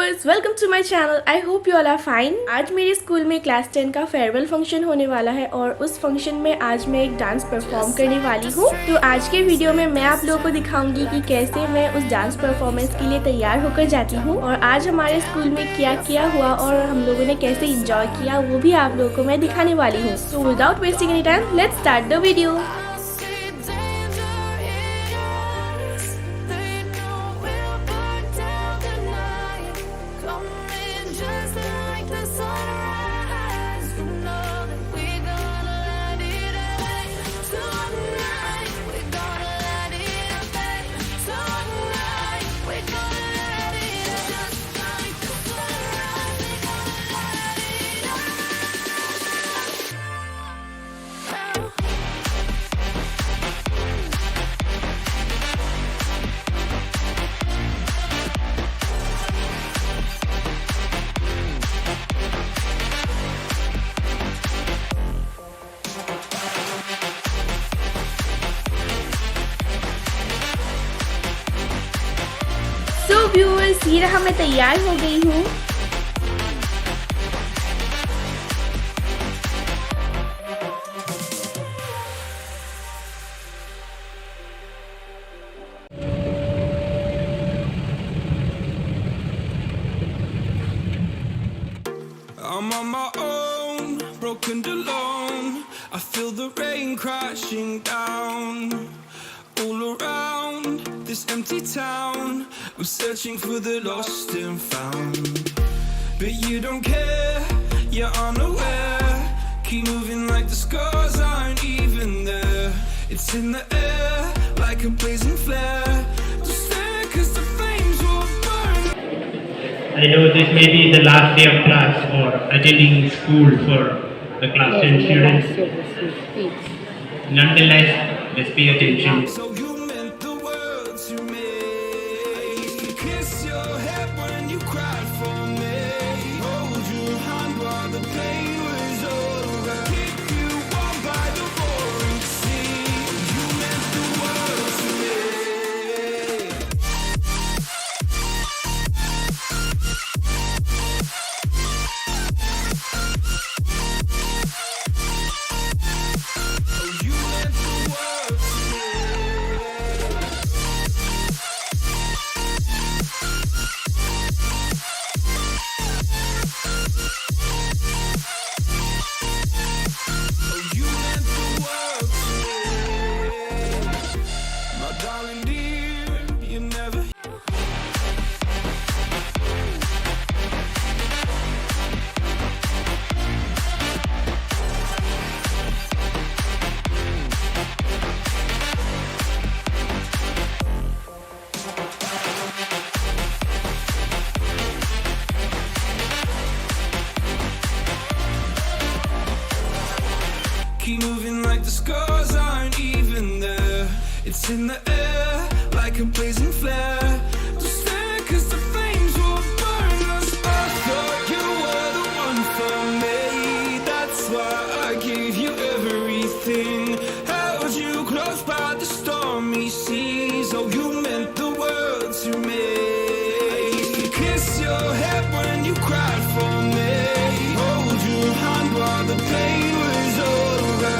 Viewers, welcome to my channel. I hope you all are fine. आज मेरे school में class 10 का farewell function होने वाला है और उस फंक्शन में आज मैं एक डांस परफॉर्म करने वाली हूँ। तो आज के वीडियो में मैं आप लोगों को दिखाऊंगी कि कैसे मैं उस डांस परफॉर्मेंस के लिए तैयार होकर जाती हूँ और आज हमारे स्कूल में क्या क्या हुआ और हम लोगों ने कैसे इंजॉय किया वो भी आप लोगों को मैं दिखाने वाली हूँ। तो without wasting any time, let's start the video. So viewers, ये रहा, मैं तैयार हो गई हूँ। I'm on my own, broken alone. I feel the rain crashing down all around this empty town. I'm searching for the lost and found, but you don't care, you're unaware. Keep moving like the scars aren't even there. It's in the air like a blazing flare. Don't stare 'cause the flames will burn. I know this may be the last day of class or attending school for the class 10 students. Nonetheless, let's pay attention. So you meant the world to me. Kiss your head when you cried for me. Hold your hand while the pain was over. Keep you warm by the roaring sea. You meant the world to me. Keep moving like the scars aren't even there. It's in the air like a blazing flare. Don't stare 'cause the flames will burn us. I thought you were the one for me. That's why I gave you everything. Held you close by the stormy seas. Oh, you meant the world to me. Kiss your head when you cried for me. Hold your hand while the pain was over.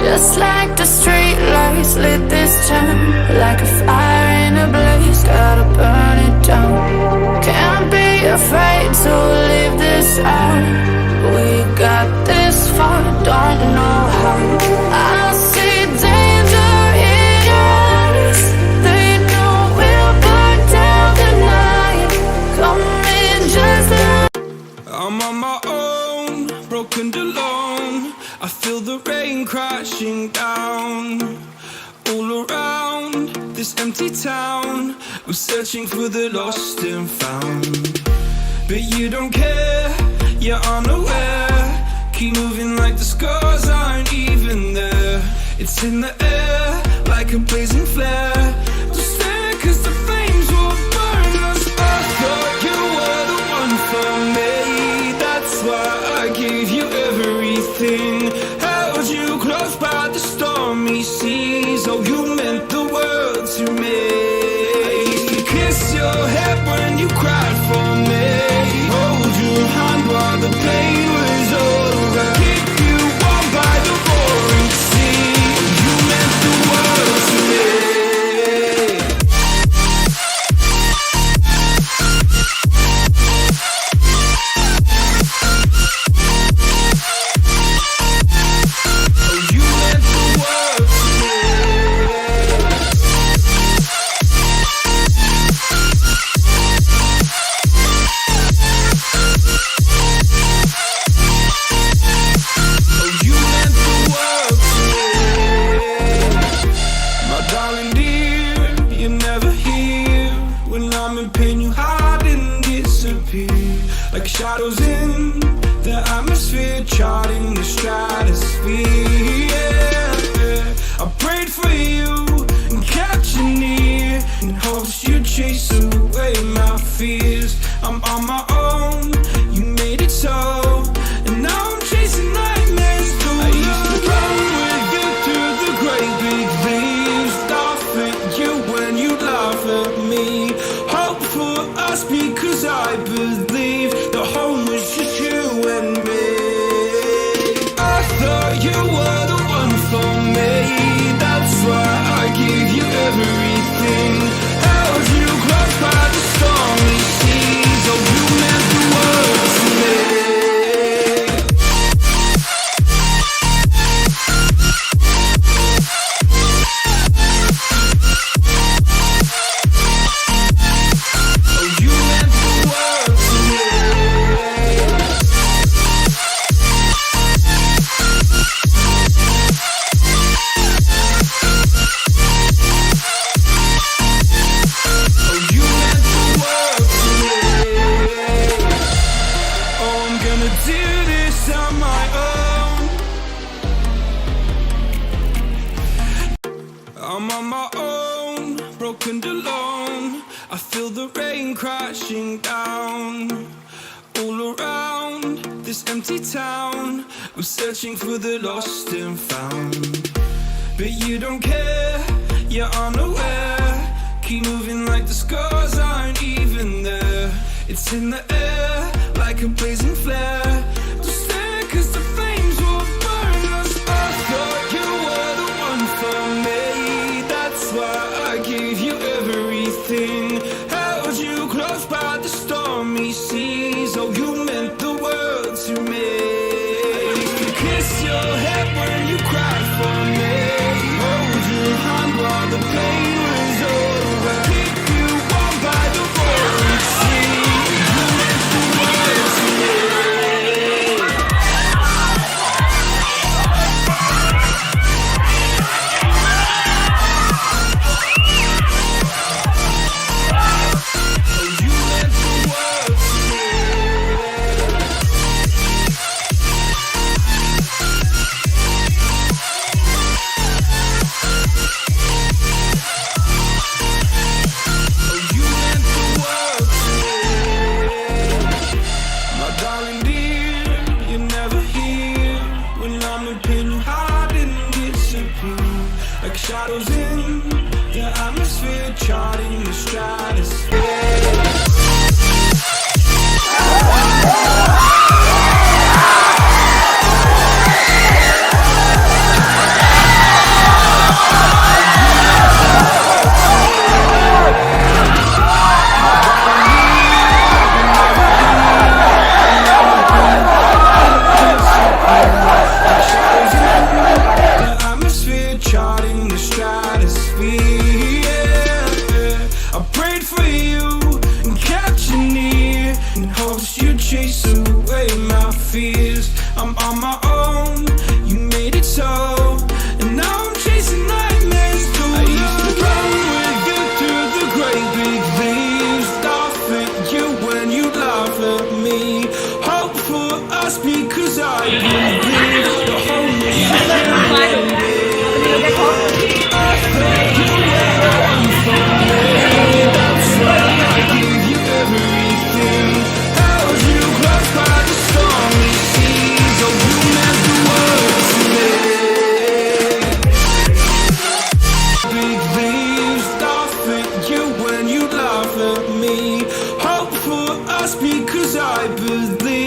Just like the street lights lit this town, like a fire in a blaze, gotta burn it down. Can't be afraid to leave this out. We got this far, don't know how. I see danger in your eyes. They know we'll burn down the night. Come in just like rain crashing down all around this empty town. We're searching for the lost and found, but you don't care, you're unaware. Keep moving like the scars aren't even there. It's in the air like a blazing flare. Don't stare 'cause the flames will burn us. I thought you were the one for me. That's why I gave you everything. Held you close by the stormy seas. Oh, you meant the world to me. I used to kiss your head when you cried for me. Hold your hand while the pain was over. Keep you warm by the roaring sea. You meant the world to me. Like shadows in the atmosphere, charting the stratosphere. Yeah. I prayed for you and kept you near in hopes you'd chase away my fears. I'm on my own, you made it so, and now I'm chasing nightmares through. I used to run with you through the great big leaves, laugh at you when you laugh at me. Hope for us because I believe the home was just you and me. I thought you were the one for me. That's why I gave you everything. Held you close by the stormy seas. Oh, you meant the world to me. I'm on my own, broken and alone. I feel the rain crashing down all around this empty town. We're searching for the lost and found, but you don't care, you're unaware. Keep moving like the scars aren't even there. It's in the air like a blazing flare. Don't stare 'cause the flames will burn us. I thought you were the one for me. That's why I gave you everything. Held you close by the stormy seas. Oh, you meant the world to me. I used to kiss your head when you cried for me. Hold your hand while the pain was over. Keep you warm by the roaring sea. You meant the world to me. Like shadows in the atmosphere, charting the stratosphere. Chase away my fears. I'm on my own, you made it so. me. Hope for us because I believe the whole give you everything. Held you close by the stormy seas. Oh, you meant the world to me. Big leaves laugh at you when you laugh at me. Hope for us because I believe